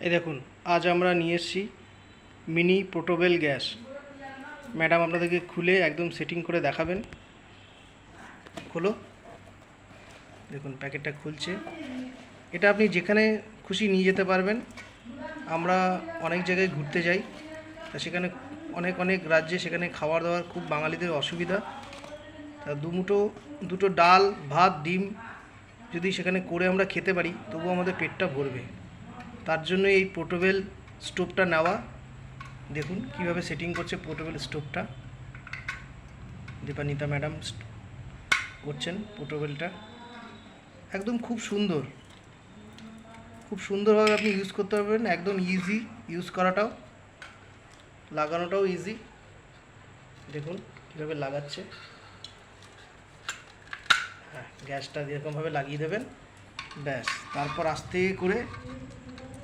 এই দেখুন, আজ আমরা নিয়ে এসেছি মিনি পোর্টেবল গ্যাস। ম্যাডাম আপনাদেরকে খুলে একদম সেটিং করে দেখাবেন। খোলো, দেখুন প্যাকেটটা খুলছে। এটা আপনি যেখানে খুশি নিয়ে যেতে পারবেন। আমরা অনেক জায়গায় ঘুরতে যাই, তা সেখানে অনেক অনেক রাজ্যে সেখানে খাবার দাবার খুব বাঙালিদের অসুবিধা। তা দুটো ডাল ভাত ডিম যদি সেখানে করে আমরা খেতে পারি, তবুও আমাদের পেটটা ভরবে। তার জন্য এই পোর্টেবল স্টোভটা নেওয়া। দেখুন কিভাবে সেটিং করছে পোর্টেবল স্টোভটা। দীপানিতা ম্যাডাম করছেন পোর্টেবলটা। একদম খুব সুন্দরভাবে আপনি ইউজ করতে পারবেন। একদম ইজি ইউজ করাটাও, লাগানোটাও ইজি। দেখুন কীভাবে লাগাচ্ছে। হ্যাঁ, গ্যাসটা এরকমভাবে লাগিয়ে দেবেন, ব্যাস। তারপর আস্তে করে